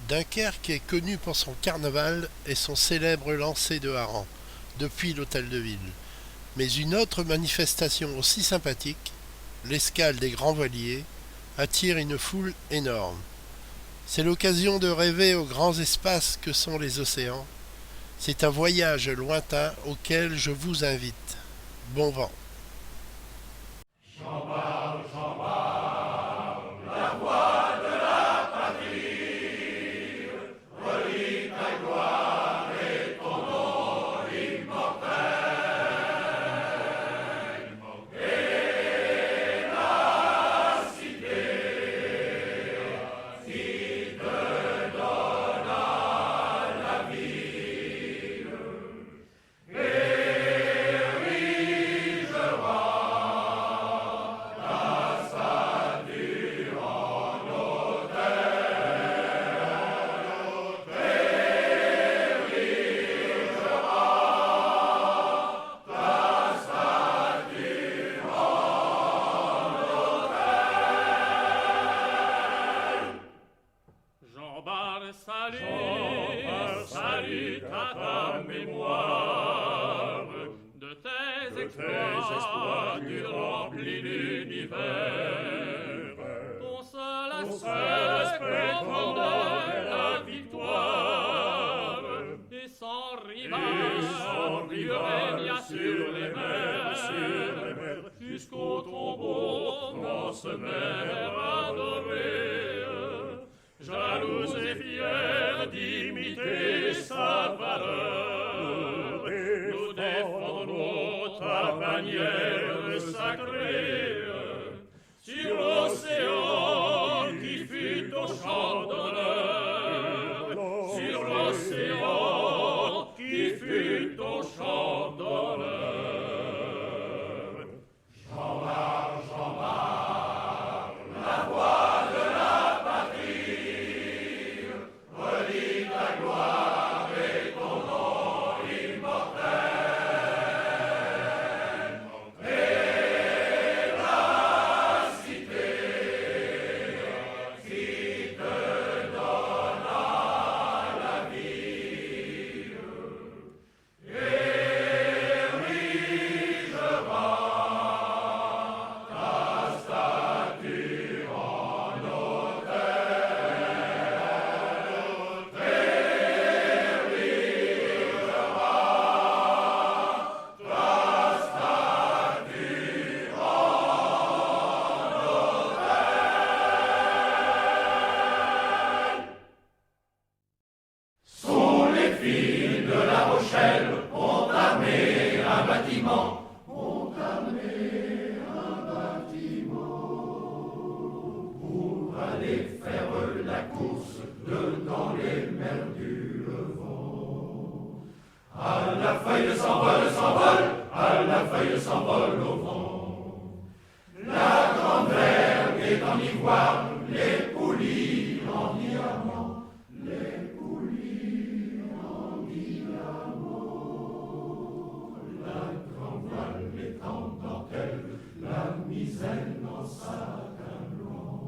Dunkerque est connue pour son carnaval et son célèbre lancer de harengs, depuis l'hôtel de ville. Mais une autre manifestation aussi sympathique, l'escale des grands voiliers, attire une foule énorme. C'est l'occasion de rêver aux grands espaces que sont les océans. C'est un voyage lointain auquel je vous invite. Bon vent. Jean-Bart, salut à ta mémoire de tes exploits tu remplis l'univers. Ton seul aspect commandait la victoire et sans rival tu régnas sur les mers jusqu'au tombeau France mère adorée. Jalouse et fière d'imiter sa valeur, nous défendrons ta bannière sacrée sur l'océan qui fut ton champ d'honneur, sur l'océan qui fut ton champ d'honneur. Jean-Bart, Jean-Bart, la voix pour aller faire la course dans les mers du Levant. À la feuille s'envole, s'envole, à la feuille s'envole au vent. La grande vergue est en ivoire, les poulies en diamant, les poulies en diamant. La grande voile est en dentelle, la misaine en satin blanc.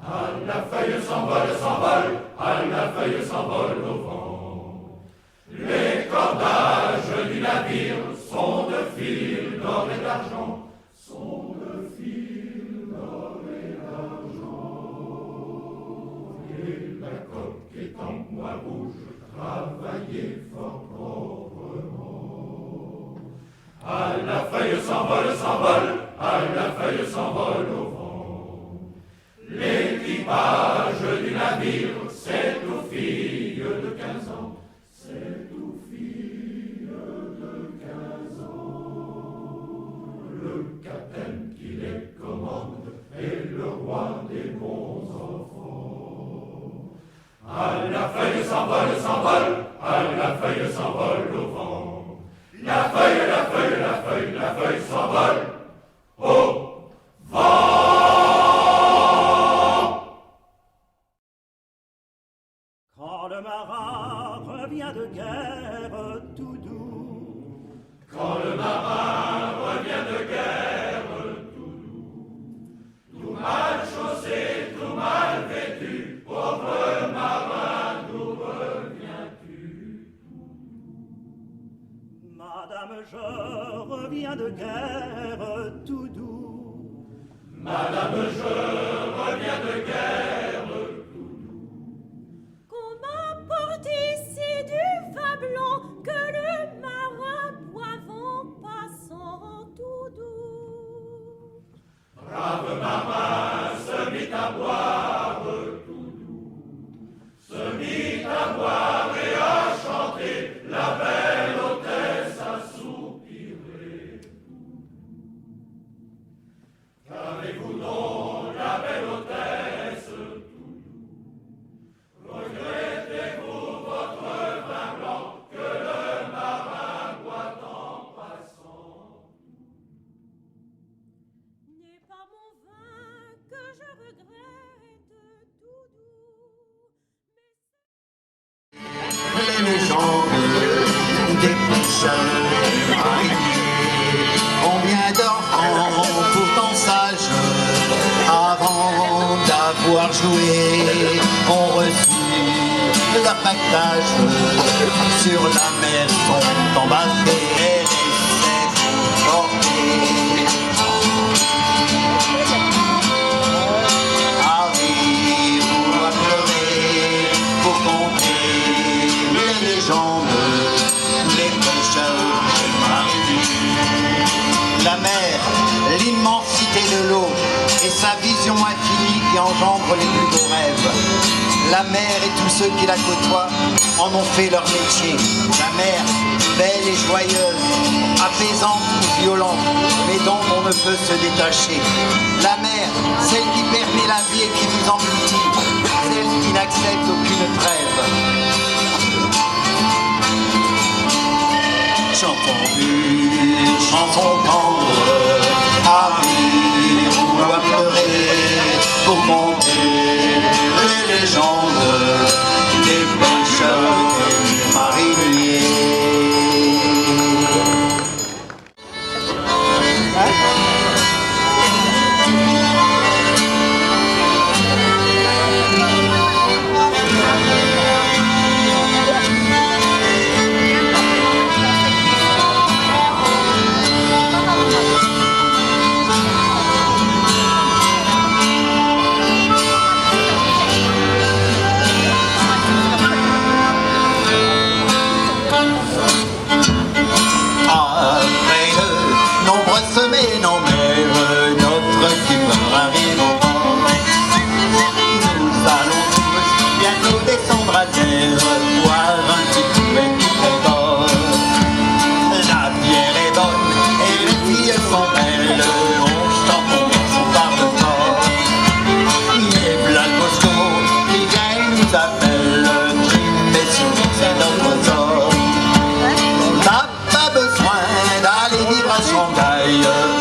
À la feuille s'envole, s'envole, à la feuille s'envole au vent. Les cordages du navire sont de fil d'or et d'argent, sont de fil d'or et d'argent. Et la coque est en bois rouge, travaillée fort proprement. À la feuille s'envole, s'envole, à la feuille s'envole au vent. L'équipage du navire, c'est aux filles de 15 ans, c'est aux filles de 15 ans. Le capitaine qui les commande est le roi des bons enfants. À la feuille s'envole, s'envole, à la feuille s'envole au vent. La feuille, la feuille, la feuille, la feuille s'envole au vent. Quand le marin revient de guerre tout doux, Quand le marin revient de guerre tout doux, tout mal chaussé, tout mal vêtu, pauvre marin. Madame, je reviens de guerre tout doux. Madame, je reviens de guerre tout doux. Qu'on m'apporte ici du vin blanc que le marin boive en passant tout doux. Brave marin se mit à boire tout doux, se mit à boire et à chanter, la belle hôtesse a soupiré. Qu'avez-vous donc, la belle hôtesse tout doux? Regrettez-vous votre vin blanc que le marin boit en passant? N'est pas mon vin que je regrette tout doux, mais Les légendes des pêcheurs mariniers, combien d'enfants pourtant sages, avant d'avoir joué, ont reçu leur pactage sur la mer, sont embarqués et laissés porter. À rire ou à pleurer pour compter les légendes, les pêcheurs mariniers. La mer, l'immensité de l'eau et sa vision infinie qui engendre les plus beaux rêves. La mer et tous ceux qui la côtoient en ont fait leur métier. La mer, belle et joyeuse, apaisante ou violente, mais dont on ne peut se détacher. La mer, celle qui permet la vie et qui nous engloutit, celle qui n'accepte aucune trêve. Chantons une chanson tendre, à rire ou à pleurer, pour monter les légendes des pêcheurs et mariniers. Semaine en mer, notre skipper arrive au port. Nous allons tous bientôt descendre à terre, boire un petit coup et quitter bord. La bière est bonne et les filles sont belles, on chante, on danse, on parle fort. Mais v'là le Moscou qui vient et nous appelle, mais souvent c'est notre sort. On n'a pas besoin d'aller vivre à Shanghai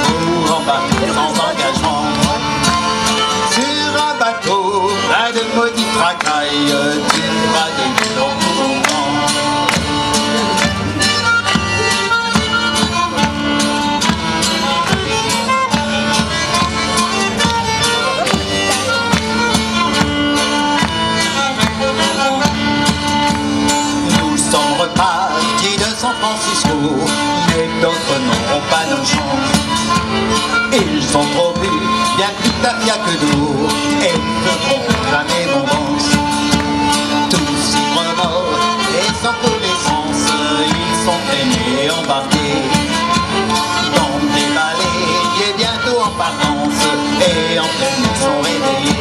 pour embarquer sans engagement. Sur un bateau, plein de maudits tracailles, tu vas des dans ton vent. Nous sommes repartis de San Francisco, mais d'autres n'auront pas nos chances. Ils ont trop bu, bien plus de tafia que d'eau, et ne feront jamais bombance. Tous ivres morts et sans connaissance, ils sont traînés, embarqués dans des balais, et bientôt en partance, et en pleine nuit sont réveillés.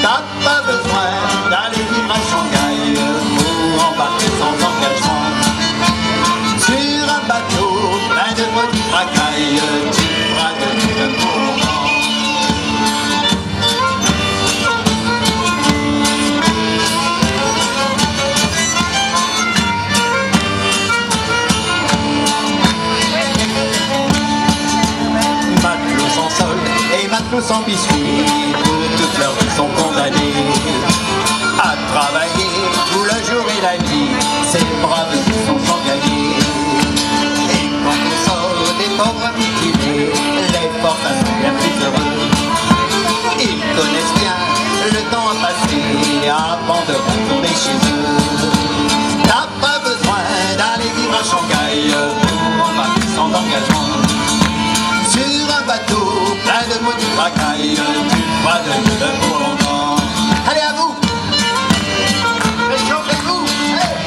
T'as pas besoin d'aller vivre à Shanghai pour embarquer sans engagement. Sur un bateau plein de maudits tracailles, tu feras de nous un courant. Matelot sans sol et matelot sans biscuit, toute leur vie sont condamnés à travailler tout le jour et la nuit. Ces braves qui sont sans gagner. Et quand on sort des pauvres mutilés, les forçats sont bien plus heureux. Ils connaissent bien le temps à passer avant de retourner chez eux. T'as pas besoin d'aller vivre à Shanghai tu feras de nous pour longtemps. Allez, à vous! Réchauffez-vous! Hey!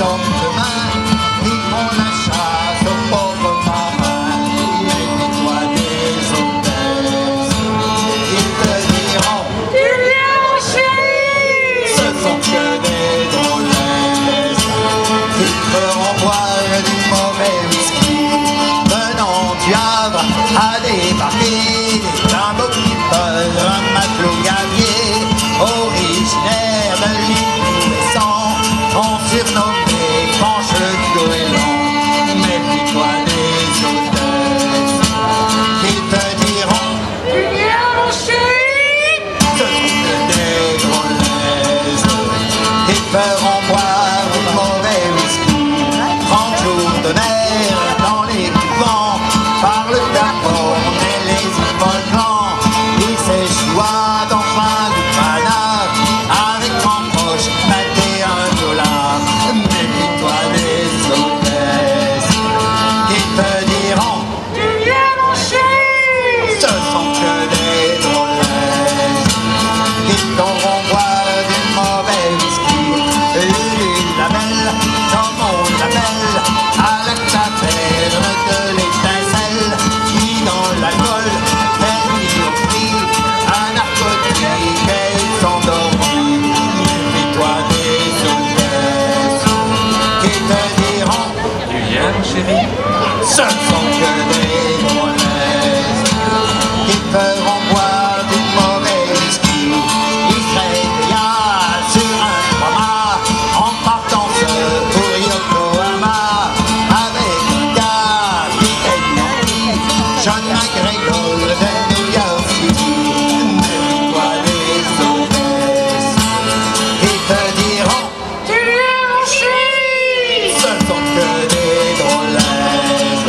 hommes demain qui font la chasse aux pauvres marins. Méfie-toi des hôtesses qui te diront Tu viens mon chéri. ce sont que des drôlesses qui te feront boire du mauvais whisky, venant du Havre à débarquer d'un beau skipper, un matelot gavier originaire de l'île Ouessant, on surnommé Franche le Goéland. Méfie-toi des hôtesses qui te diront Tu viens mon chéri. ce sont que des drôlesses qui te feront boire du mauvais whisky. 30 jours de mer dans les vents par le Gabon et les îles volcans. Il s'échoua dans fin du Paname avec en poche 21 $. Méfie-toi des hôtesses qui te diront Tu viens mon chéri. ce sont que des drôlesses qui t'auront boire du mauvais whisky. Une labelle, comme on l'appelle, à la taverne de l'étincelle, qui dans l'alcool fait nuit au prix, un narcotique et ils s'endorment. Méfie-toi des hôtesses qui te diront Tu viens mon chéri. ce sont que des drôlesses qui feront boire du mauvais whisky. Il se réveilla sur un trois-mâts en partant pour Yokohama avec un capitaine John McGregor de New York City. Méfie-toi des hôtesses qui te diront Tu viens mon chéri. ce sont que des drôlesses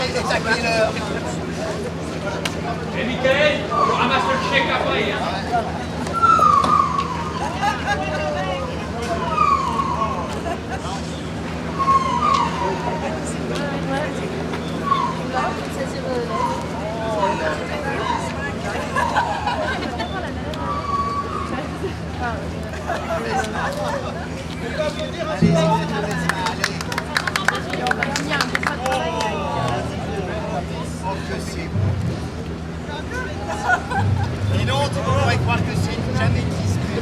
essaye de tacler l'heure. Et Michael, on ramasse le chèque après. Hein. Et non, tu pourrais croire que c'est jamais discuté.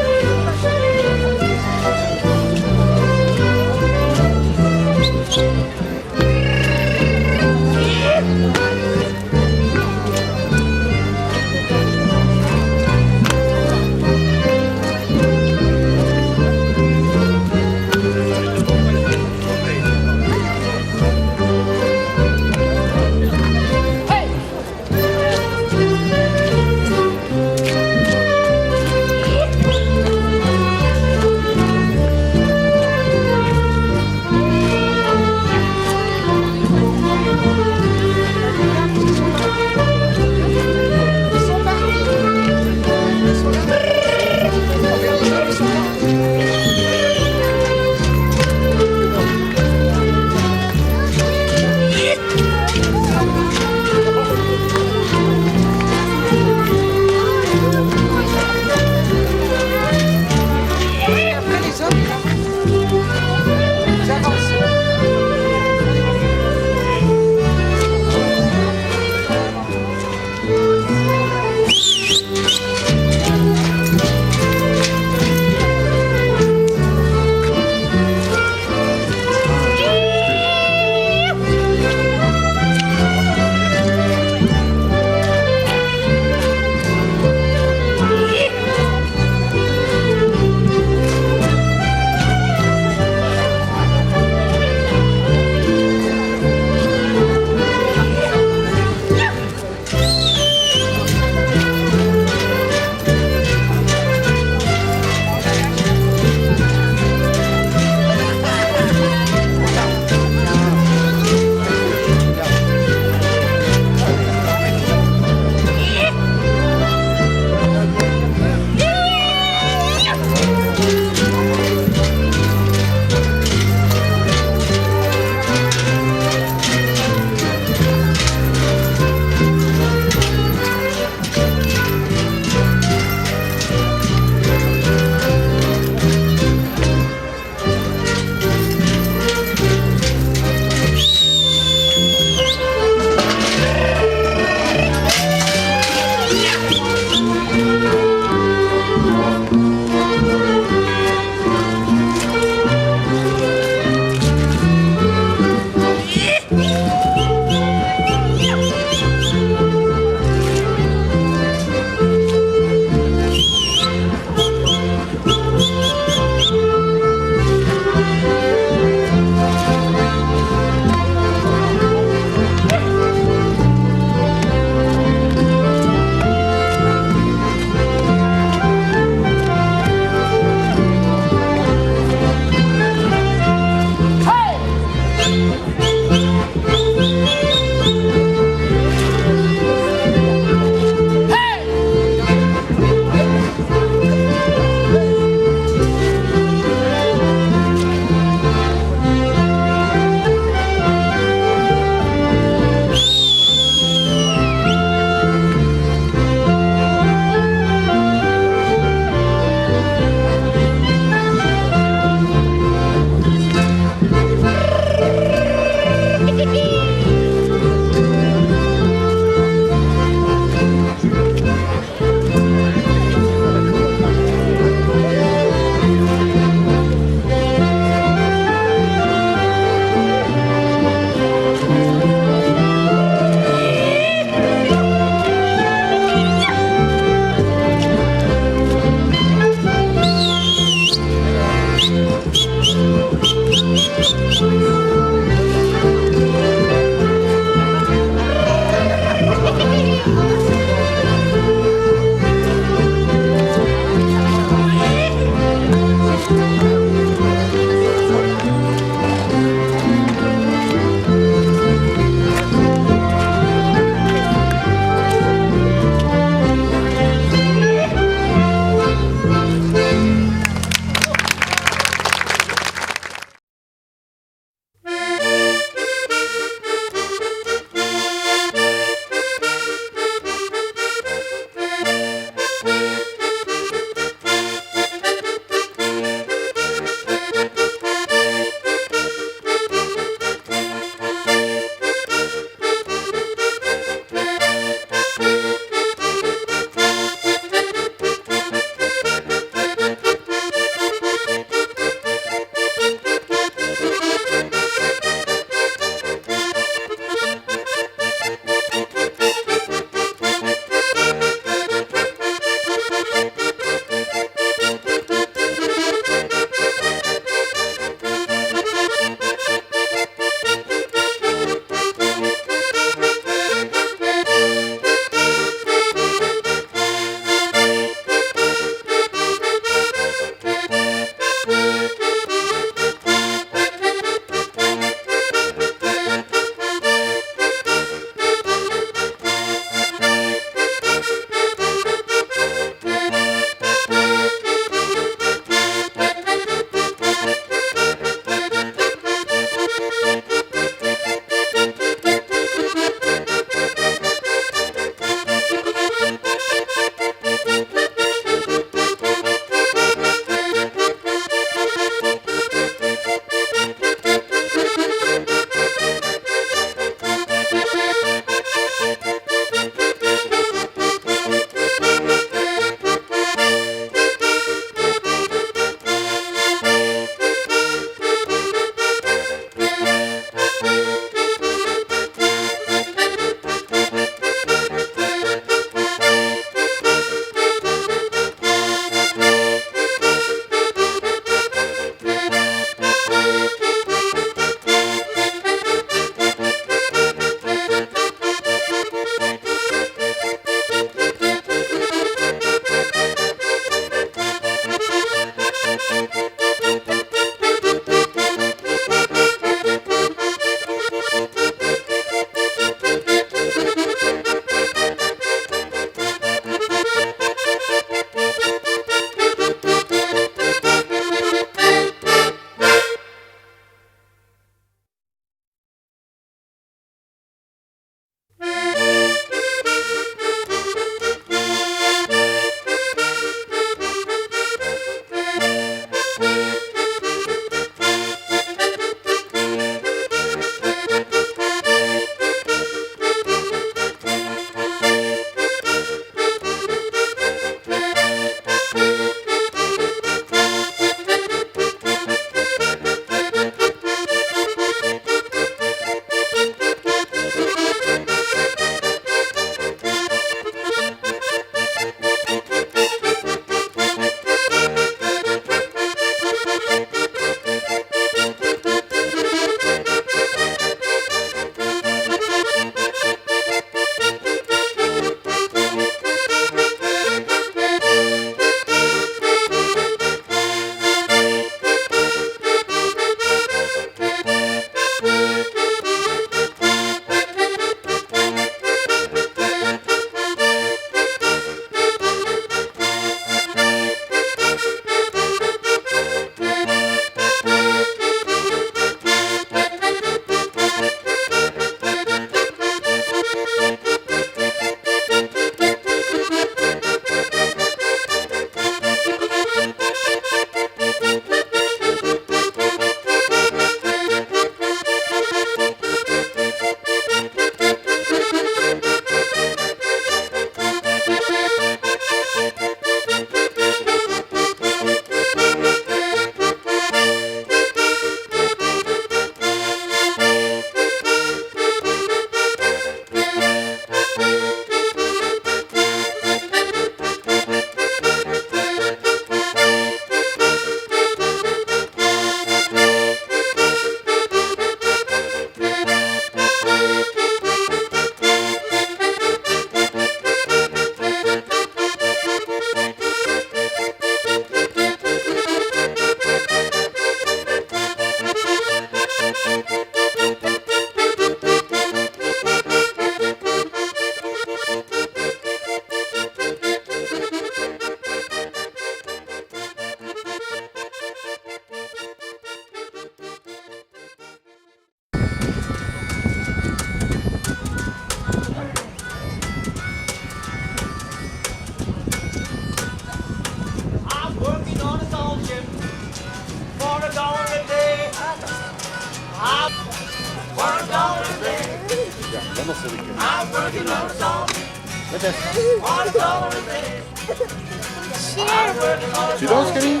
Tu danses, Camille?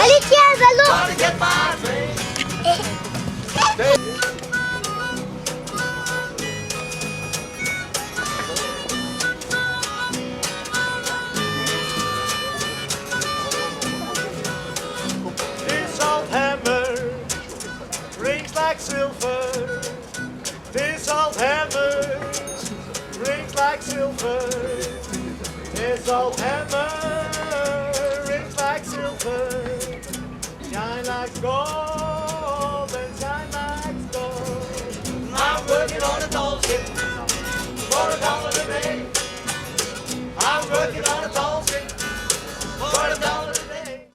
Allez, tiens, un ballon. This old hammer rings like silver. This old hammer rings like silver. This old hammer rings like silver. Shine like gold and shine like gold. I'm working on a tall ship for $1 a day. I'm working on a tall ship for $1 a day.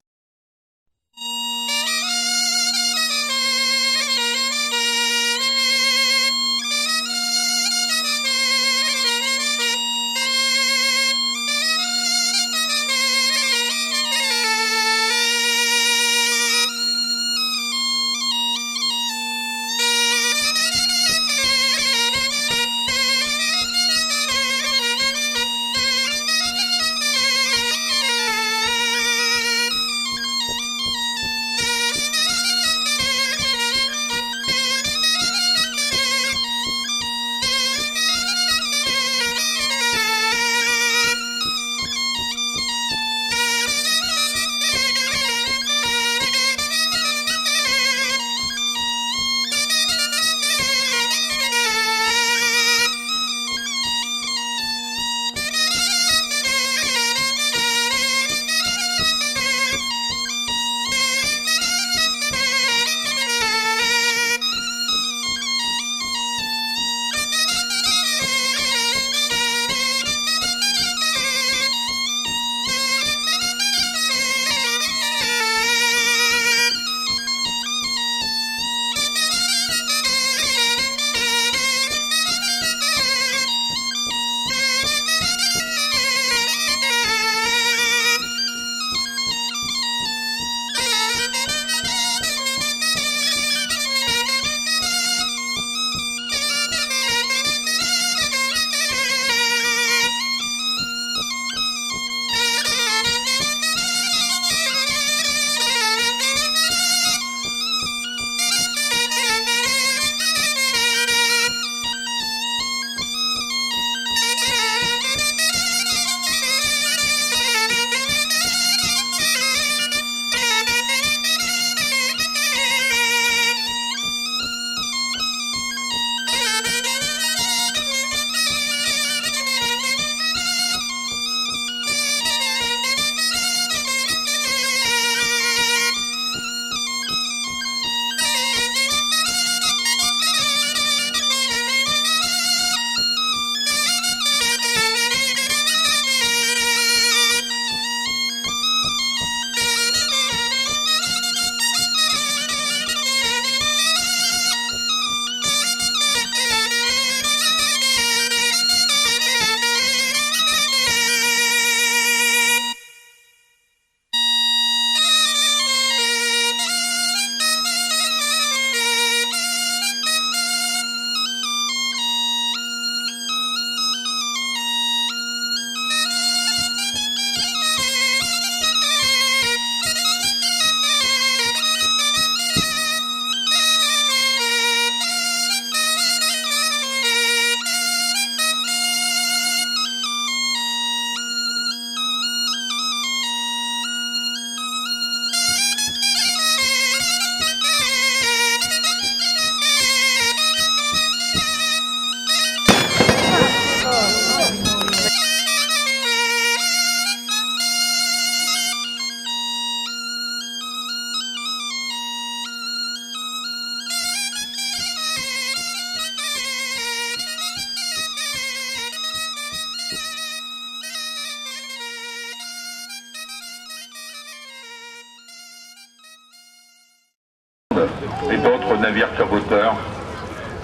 et d'autres navires turboteurs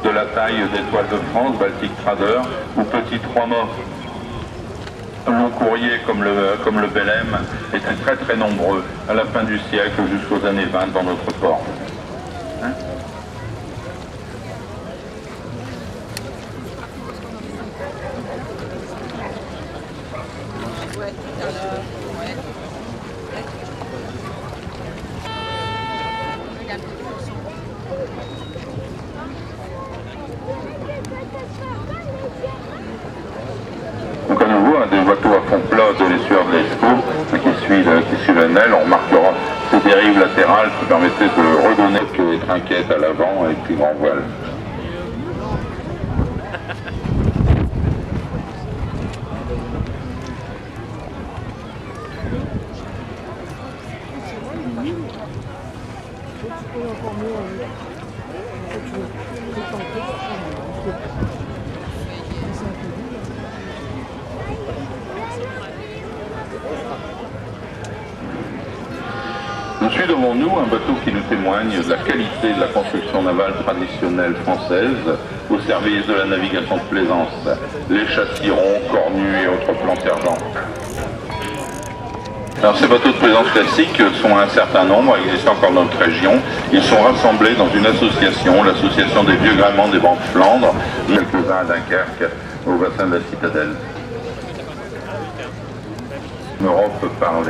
de la taille d'Étoile de France, Baltic Trader ou Petit Trois-Mâts. long courrier comme le Belém étaient très très nombreux à la fin du siècle jusqu'aux années 20 dans notre port. Hein? Donc à nouveau, un des bateaux à fond plat de l'estuaire de l'Escaut qui suit le Nel, on remarquera ces dérives latérales qui permettaient de redonner les trinquettes à l'avant et puis grand voile. Je suis devant nous un bateau qui nous témoigne de la qualité de la construction navale traditionnelle française au service de la navigation de plaisance. Les châssis ronds, cornus et autres plans sergents. Alors ces bateaux de plaisance classiques sont un certain nombre, existent encore dans notre région. Ils sont rassemblés dans une association, l'association des vieux gréments des bancs de Flandre, quelques-uns à Dunkerque, au bassin de la Citadelle. En Europe par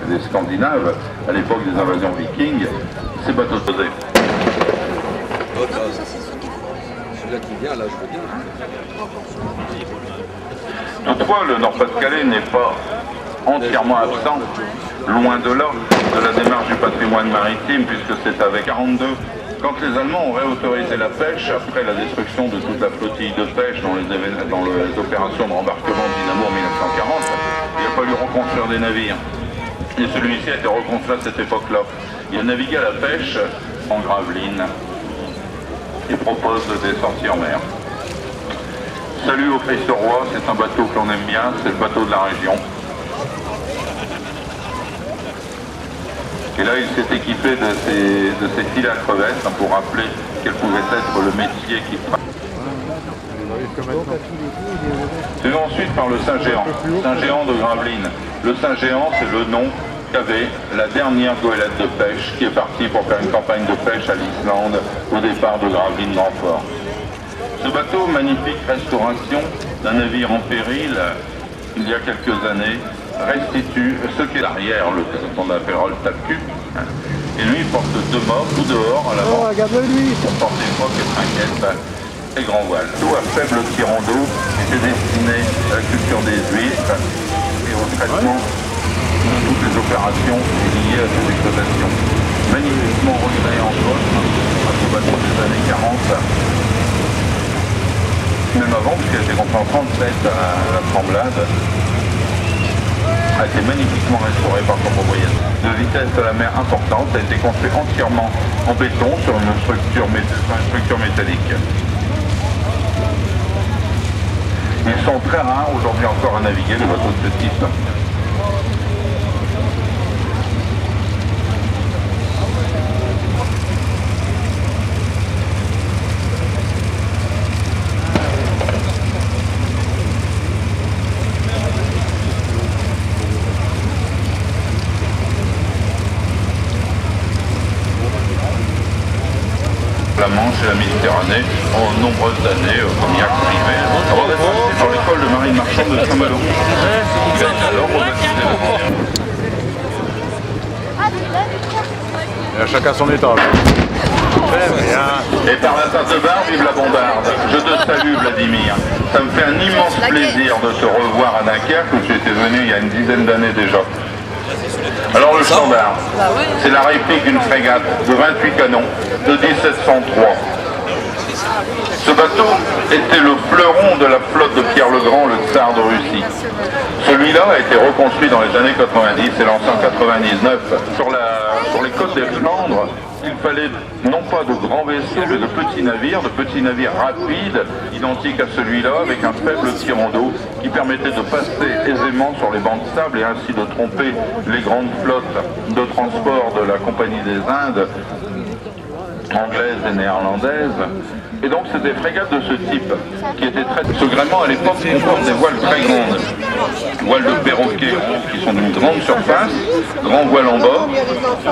les Scandinaves, à l'époque des invasions vikings, ces bateaux se faisaient. Celui-là qui vient, là, je veux bien. Toutefois, le Nord-Pas-de-Calais n'est pas entièrement absent, loin de là, de la démarche du patrimoine maritime, puisque c'est avec 42. Quand les Allemands ont réautorisé la pêche, après la destruction de toute la flottille de pêche dans les opérations de rembarquement de Dynamo en 1940, il a fallu reconstruire des navires. Et celui-ci a été reconstruit à cette époque-là. Il a navigué à la pêche en Gravelines et propose des sorties en mer. Salut au Christ-Roi, c'est un bateau que l'on aime bien, c'est le bateau de la région. Et là, il s'est équipé de ces filets à crevettes pour rappeler quel pouvait être le métier qu'il pratique. C'est ensuite par le Saint-Géant, Saint-Géant de Gravelines. Le Saint-Géant, c'est le nom qu'avait la dernière goélette de pêche qui est partie pour faire une campagne de pêche à l'Islande au départ de Gravelines-Grand-Fort. Ce bateau, magnifique restauration d'un navire en péril il y a quelques années, restitue ce qu'est l'arrière, qu'on appellera le tape-cul. Et lui, il porte deux mâts, tout dehors, à l'avant. Pour porter foc et trinquettes et grand voile. Tout à faible tirant d'eau, qui est destiné à la culture des huîtres et au traitement de toutes les opérations liées à ces exploitations. Magnifiquement recréé en poste, à ce bateau des années 40. Même avant, puisqu'il a été construit en 37 à la Tremblade, a été magnifiquement restauré par son propriétaire. De vitesse de la mer importante, a été construit entièrement en béton sur une structure métallique. Ils sont très rares aujourd'hui encore à naviguer, les bateaux de ce type. La Manche et la Méditerranée en nombreuses années comme yacht privé, avant d'être acheté par l'école de marine marchande de Saint-Malo. Il a été alors rebaptisé le Vendéen. Et à chacun son étage. Et par la Sainte-Barbe, vive la bombarde. Je te salue, Vladimir. Ça me fait un immense plaisir de te revoir à Dunkerque, où tu étais venu il y a une dizaine d'années déjà. Alors le standard, c'est la réplique d'une frégate de 28 canons de 1703. Ce bateau était le fleuron de la flotte de Pierre le Grand, le tsar de Russie. Celui-là a été reconstruit dans les années 90 et lancé en 99. Sur les côtes des Flandres, il fallait non pas de grands vaisseaux, mais de petits navires rapides, identiques à celui-là, avec un faible tirant d'eau qui permettait de passer aisément sur les bancs de sable et ainsi de tromper les grandes flottes de transport de la Compagnie des Indes, anglaise et néerlandaise. Et donc c'est des frégates de ce type qui étaient très... Ce gréement à l'époque comporte des voiles très grandes voiles de perroquet qui sont d'une grande surface, grand voile en bord,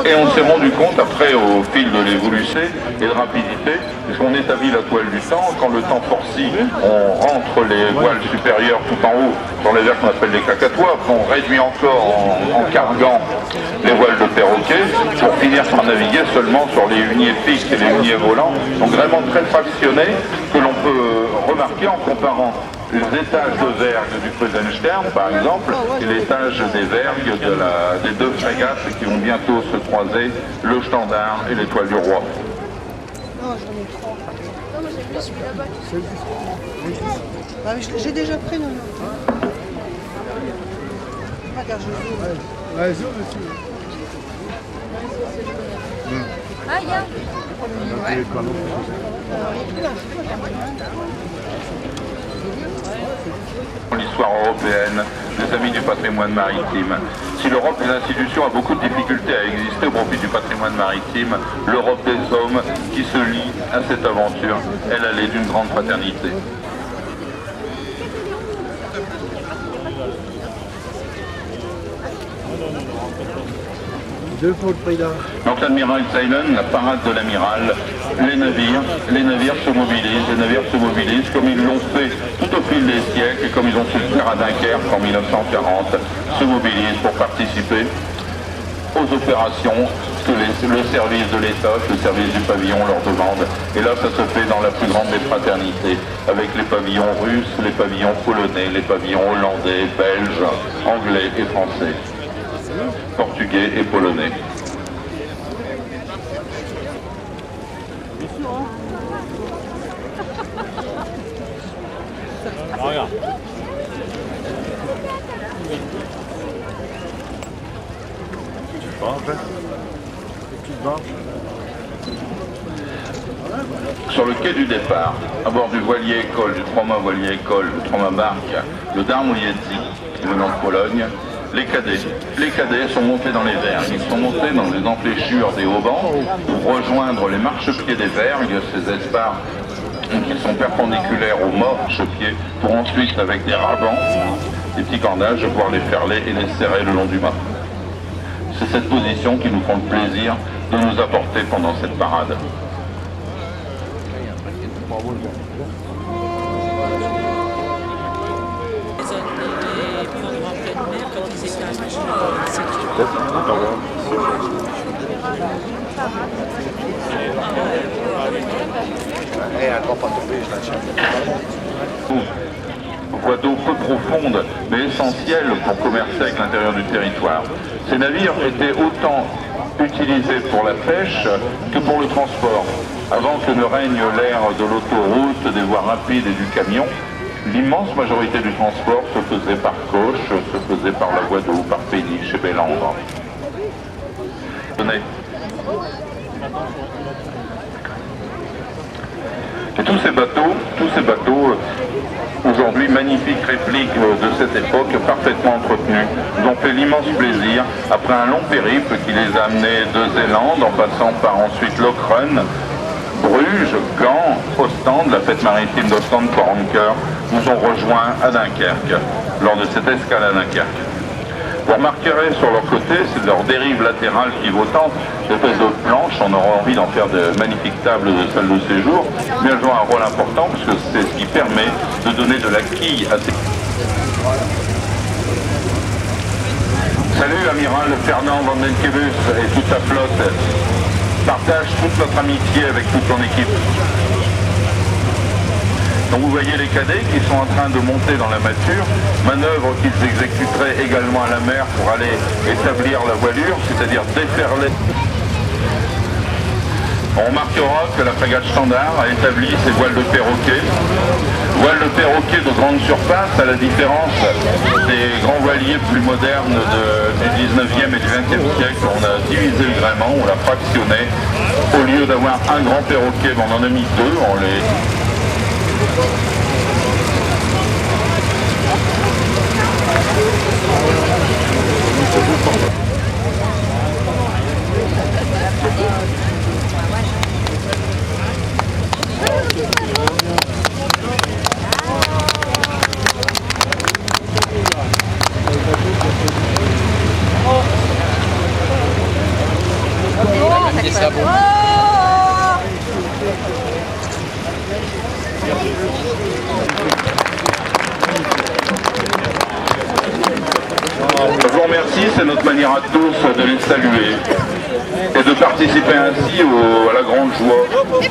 et on s'est rendu compte après au fil de l'évolution et de rapidité, puisqu'on établit la toile du temps, quand le temps forcit, on rentre les voiles supérieures tout en haut dans les verres qu'on appelle les cacatois, après on réduit encore en carguant les voiles de perroquet pour finir par naviguer seulement sur les huniers fixes et les huniers volants, donc vraiment très fractionnés, que l'on peut remarquer en comparant les étages de vergue du Krusenstern, par exemple, et l'étage des vergues des deux frégates qui vont bientôt se croiser, le Standard et l'Étoile du Roi. Non, j'en ai trois. Non, moi j'ai vu celui là-bas. J'ai déjà pris le nom. Regarde, je veux. Ouais, zoom aussi. Ah, il y a. L'histoire européenne, les amis du patrimoine maritime. Si l'Europe des institutions a beaucoup de difficultés à exister au profit du patrimoine maritime, l'Europe des hommes qui se lie à cette aventure, elle est d'une grande fraternité. Deux pour le prix d'un. Donc l'amiral Zeilen, la parade de l'amiral, les navires se mobilisent comme ils l'ont fait tout au fil des siècles et comme ils ont su le faire à Dunkerque en 1940, se mobilisent pour participer aux opérations que le service de l'État, le service du pavillon leur demande. Et là, ça se fait dans la plus grande des fraternités, avec les pavillons russes, les pavillons polonais, les pavillons hollandais, belges, anglais et français, portugais et polonais. Regarde. Sur le quai du départ, à bord du voilier école, du trois-mâts voilier école, du trois-mâts barque, le Darmouyetzi, venant de Pologne, les cadets sont montés dans les vergues. Ils sont montés dans les empléchures des haubans pour rejoindre les marchepieds des vergues, ces espaces qui sont perpendiculaires aux marchepieds, pour ensuite, avec des rabans, des petits cordages, pouvoir les ferler et les serrer le long du mât. C'est cette position qui nous font le plaisir de nous apporter pendant cette parade. Elle ne va pas tomber, je la tiens. Voie d'eau peu profonde, mais essentielle pour commercer avec l'intérieur du territoire. Ces navires étaient autant utilisés pour la pêche que pour le transport. Avant que ne règne l'ère de l'autoroute, des voies rapides et du camion, l'immense majorité du transport se faisait par coche, se faisait par la voie d'eau, par péniche et bélandre. Et tous ces bateaux, aujourd'hui magnifiques répliques de cette époque, parfaitement entretenus, nous ont fait l'immense plaisir, après un long périple qui les a amenés de Zélande, en passant par ensuite Lokeren, Bruges, Gand, Ostende, la fête maritime d'Ostende, Port-Anker, nous ont rejoints à Dunkerque, lors de cette escale à Dunkerque. Vous remarquerez sur leur côté, c'est leur dérive latérale pivotante, l'espèce de planche, on aura envie d'en faire de magnifiques tables de salle de séjour, mais elles jouent un rôle important parce que c'est ce qui permet de donner de la quille à ces... Salut amiral Fernand Van Denkebus et toute ta flotte, partage toute notre amitié avec toute ton équipe. Donc vous voyez les cadets qui sont en train de monter dans la mâture, manœuvre qu'ils exécuteraient également à la mer pour aller établir la voilure, c'est-à-dire déferler. On remarquera que la frégate Standard a établi ses voiles de perroquet. Voiles de perroquet de grande surface, à la différence des grands voiliers plus modernes du 19e et du 20e siècle. On a divisé le gréement, on l'a fractionné. Au lieu d'avoir un grand perroquet, on en a mis deux, on les... Je vous remercie, c'est notre manière à tous de les saluer et de participer ainsi à la grande joie,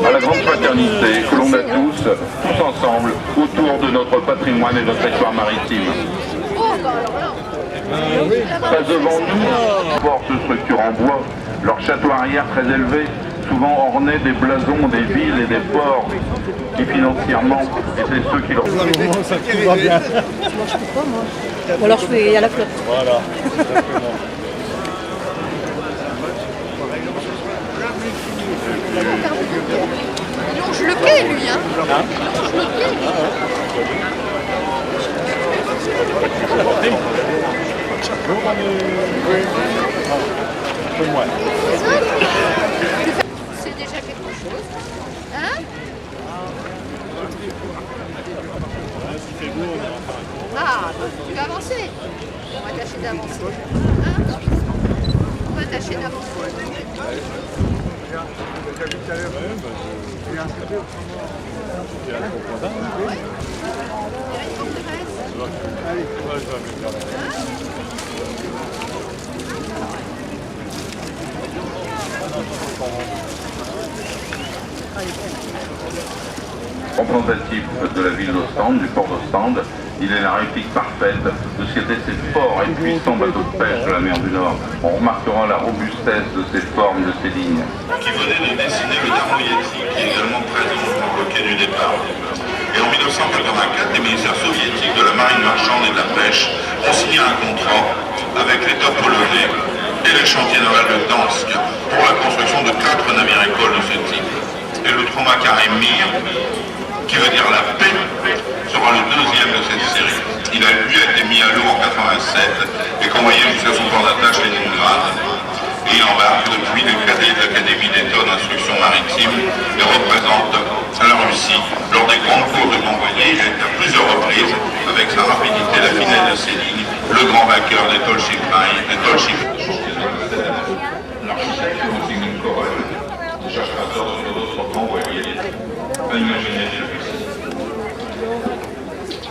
à la grande fraternité que l'on a tous ensemble, autour de notre patrimoine et de notre histoire maritime. Pas devant nous, fortes structures en bois, leur château arrière très élevé, souvent orné des blasons des villes et des ports qui financièrement étaient ceux qui leur... Tout va bien. Ou alors je fais à la flotte. Voilà, exactement. Il longe le quai, lui, hein. Il longe le quai. C'est déjà quelque chose. Hein? Ah, tu vas avancer. On va tâcher d'avancer. Hein? On va tâcher d'avancer. Représentatif de la ville d'Ostende, du port d'Ostende, il est la réplique parfaite de ce qu'étaient ces forts et puissants bateaux de pêche de la mer du Nord. On remarquera la robustesse de ces formes, de ces lignes. Qui venait de dessiner le Darmoyeti, qui est également présent au quai du départ. Et en 1984, les ministères soviétiques de la marine marchande et de la pêche ont signé un contrat avec l'État polonais et les chantiers navals de Gdansk pour la construction de 4 navires écoles de ce type. Et le Traumacaré Mir, qui veut dire la paix, sera le deuxième de cette série. Il a lui été mis à l'eau en 87 et convoyé jusqu'à son port d'attache Leningrad. Et il embarque depuis les cadets de l'Académie d'État d'instruction maritime et représente la Russie lors des grandes courses de convoyés. Il a été à plusieurs reprises, avec sa rapidité, la finesse de ses lignes, le grand vainqueur des Tolchikrai, des l'architecte aussi une Corel, des chercheurs d'autres convoyés. Imaginez celui-ci.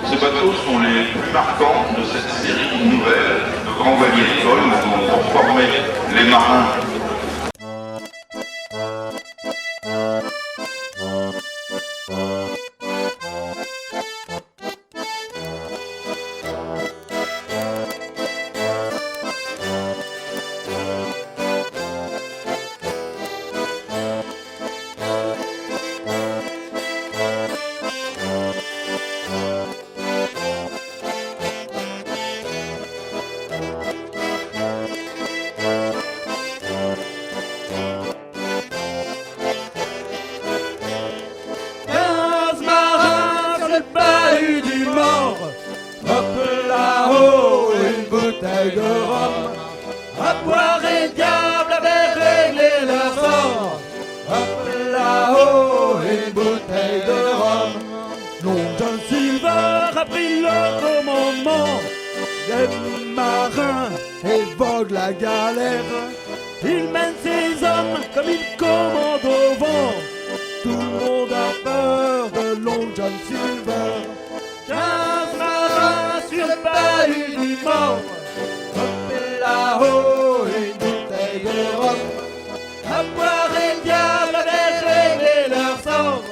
Ces bateaux sont les plus marquants de cette série nouvelle de grands voiliers d'école pour former les marins. bouteille de rhum. À boire et diable avait réglé leur sort. Hop là-haut, une bouteille de rhum. Long John Silver a pris le commandement. Les marins évoquent la galère. Il mène ses hommes comme il commande au vent. Tout le monde a peur de Long John Silver. 15 marins sur le bahut du mort. Hop là-haut, une bouteille de rhum. À boire et le diable avait réglé leur sort.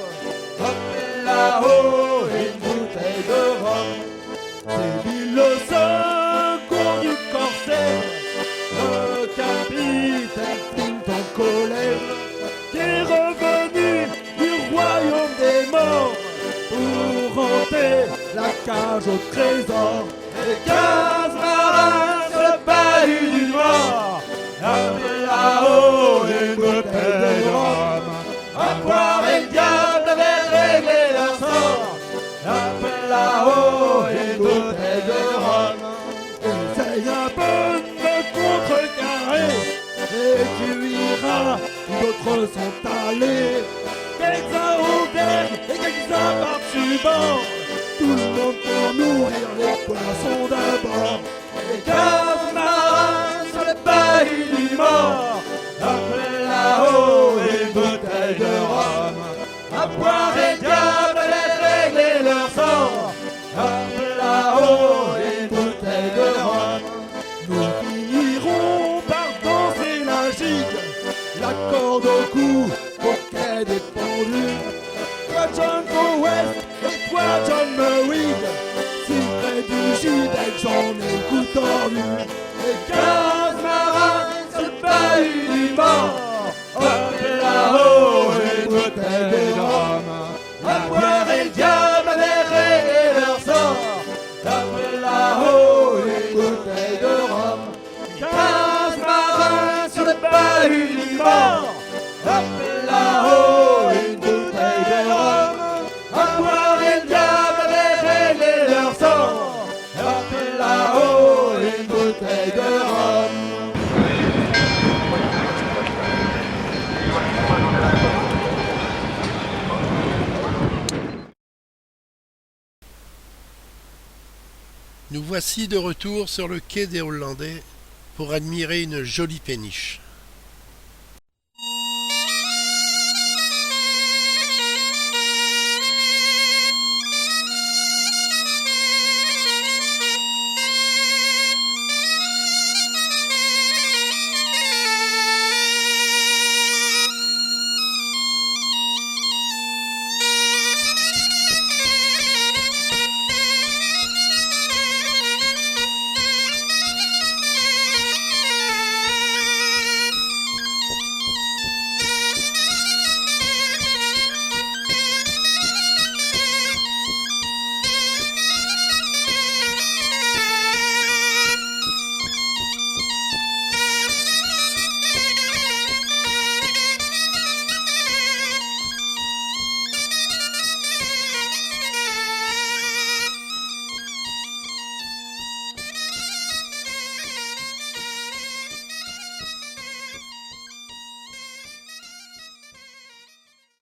Hop là-haut, une bouteille de rhum. C'est lui le second du corsaire, le capitaine Flint en colère, qui est revenu du royaume des morts pour hanter la cage au trésor. Et 15 marins sur le bahut du mort. Hop là-haut, une bouteille de rhum. À boire et le diable avait réglé leur sort. Hop là-haut, une bouteille de rhum. Essaye un peu de contrecarrer et tu iras où d'autres sont allés. Quelques-uns au verre et quelques-uns par-dessus bord. Tout le monde pour nourrir les poissons d'abord. Et 15 marins sur le bahut du mort. Hop là-haut. pendu. Toi John Go West et toi John Merweed, si près du gibet j'en ai le cou tordu. Et 15 marins sur le bahut du mort, hop là-haut une bouteille de rhum. À boire et le diable avait réglé leur sort, hop là-haut une bouteille de rhum. 15 marins sur le bahut du mort, hop là-haut une bouteille de rhum. À boire et le diable avait réglé leur sort, hop là-haut une bouteille de rhum. Nous voici de retour sur le quai des Hollandais pour admirer une jolie péniche.